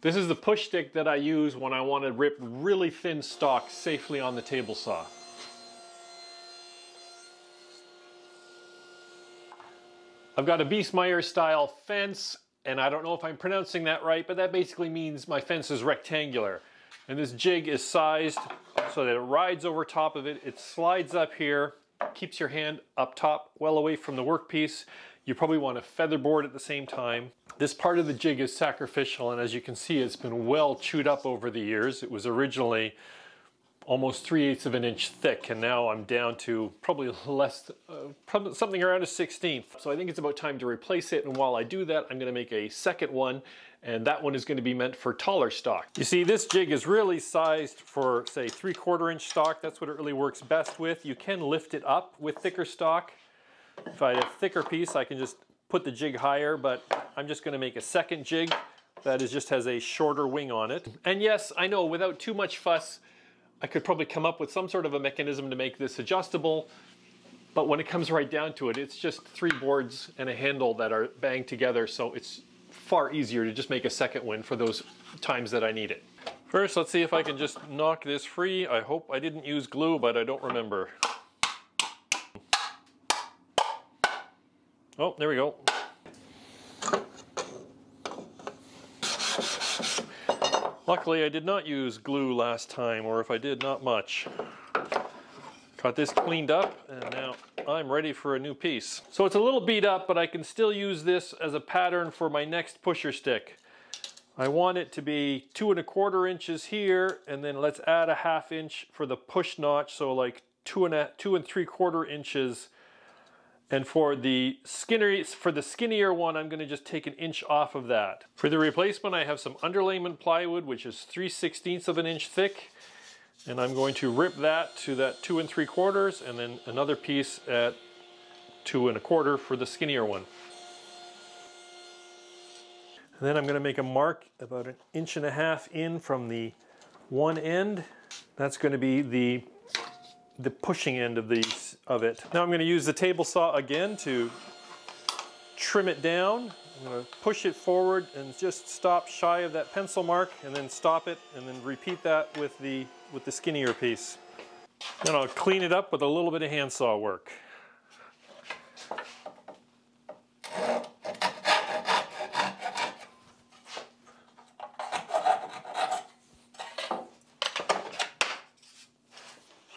This is the push stick that I use when I want to rip really thin stock safely on the table saw. I've got a Biesmeyer style fence, and I don't know if I'm pronouncing that right, but that basically means my fence is rectangular. And this jig is sized so that it rides over top of it. It slides up here, keeps your hand up top, well away from the workpiece. You probably want a featherboard at the same time. This part of the jig is sacrificial, and as you can see, it's been well chewed up over the years. It was originally almost 3/8 of an inch thick, and now I'm down to probably probably something around a 1/16. So I think it's about time to replace it, and while I do that, I'm going to make a second one, and that one is going to be meant for taller stock. You see, this jig is really sized for, say, 3/4 inch stock. That's what it really works best with. You can lift it up with thicker stock. If I had a thicker piece, I can just put the jig higher, but I'm just going to make a second jig that just has a shorter wing on it. And yes, I know, without too much fuss, I could probably come up with some sort of a mechanism to make this adjustable, but when it comes right down to it, it's just 3 boards and a handle that are banged together, so it's far easier to just make a second one for those times that I need it. First, let's see if I can just knock this free. I hope I didn't use glue, but I don't remember. Oh, there we go. Luckily, I did not use glue last time, or if I did, not much. Got this cleaned up, and now I'm ready for a new piece. So it's a little beat up, but I can still use this as a pattern for my next pusher stick. I want it to be 2 1/4 inches here, and then let's add a 1/2 inch for the push notch, so like 2 3/4 inches. And for the skinnier one, I'm going to just take 1 inch off of that. For the replacement, I have some underlayment plywood, which is 3/16 of an inch thick. And I'm going to rip that to that 2 3/4, and then another piece at 2 1/4 for the skinnier one. And then I'm going to make a mark about 1.5 inches in from the one end. That's going to be the pushing end of it. Now I'm going to use the table saw again to trim it down. I'm going to push it forward and just stop shy of that pencil mark, and then stop it, and then repeat that with the skinnier piece. Then I'll clean it up with a little bit of handsaw work.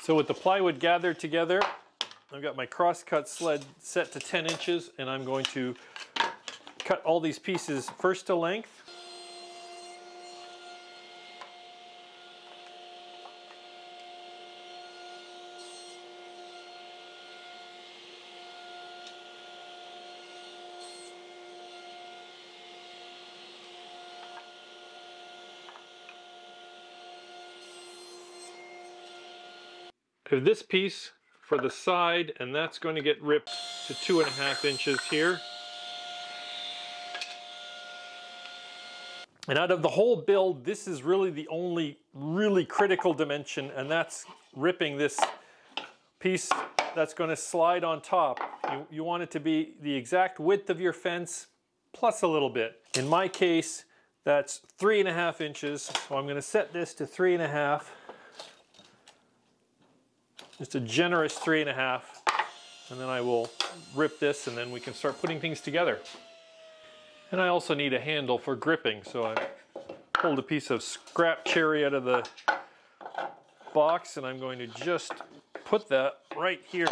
So with the plywood gathered together, I've got my crosscut sled set to 10 inches, and I'm going to cut all these pieces first to length. This piece for the side, and that's going to get ripped to 2.5 inches here. And out of the whole build, this is really the only really critical dimension, and that's ripping this piece that's going to slide on top. You want it to be the exact width of your fence plus a little bit. In my case, that's 3.5 inches, so I'm going to set this to 3.5. Just a generous 3.5, and then I will rip this, and then we can start putting things together. And I also need a handle for gripping, so I pulled a piece of scrap cherry out of the box, and I'm going to just put that right here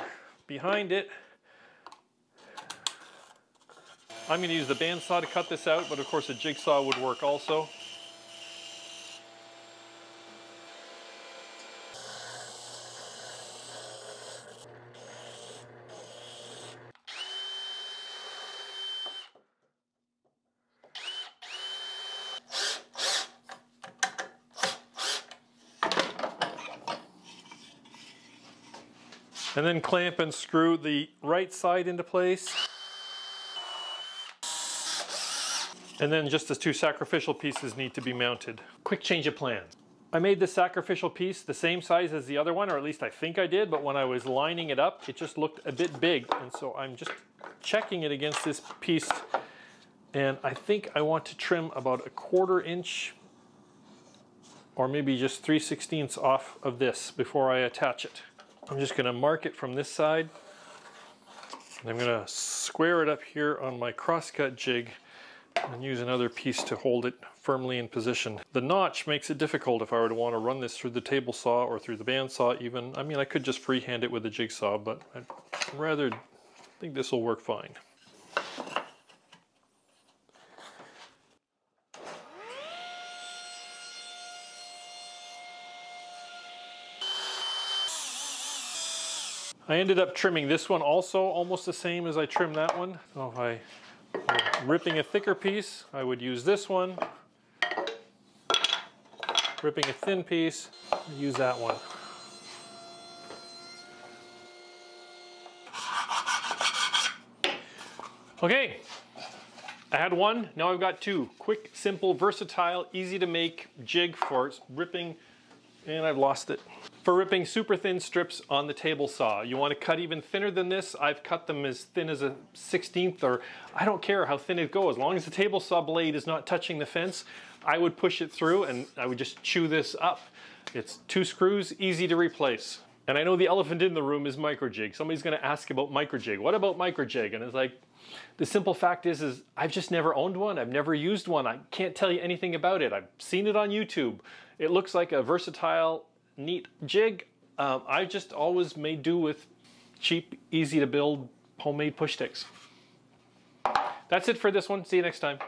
behind it. I'm going to use the bandsaw to cut this out, but of course a jigsaw would work also. And then clamp and screw the right side into place. And then just the 2 sacrificial pieces need to be mounted. Quick change of plans. I made the sacrificial piece the same size as the other one, or at least I think I did, but when I was lining it up, it just looked a bit big. And so I'm just checking it against this piece, and I think I want to trim about 1/4 inch or maybe just 3/16 off of this before I attach it. I'm just going to mark it from this side. And I'm going to square it up here on my crosscut jig and use another piece to hold it firmly in position. The notch makes it difficult if I were to want to run this through the table saw or through the bandsaw even. I mean, I could just freehand it with a jigsaw, but I'd rather think this will work fine. I ended up trimming this one also almost the same as I trimmed that one. So if I were ripping a thicker piece, I would use this one. Ripping a thin piece, I'd use that one. Okay, I had one, now I've got two. Quick, simple, versatile, easy to make jig for ripping, and I've lost it. For ripping super thin strips on the table saw. You want to cut even thinner than this. I've cut them as thin as a 1/16, or I don't care how thin it goes. As long as the table saw blade is not touching the fence, I would push it through and I would just chew this up. It's 2 screws, easy to replace. And I know the elephant in the room is MicroJig. Somebody's going to ask about MicroJig. What about MicroJig? And it's like, the simple fact is I've just never owned one. I've never used one. I can't tell you anything about it. I've seen it on YouTube. It looks like a versatile, neat jig. I just always made do with cheap, easy to build, homemade push sticks. That's it for this one. See you next time.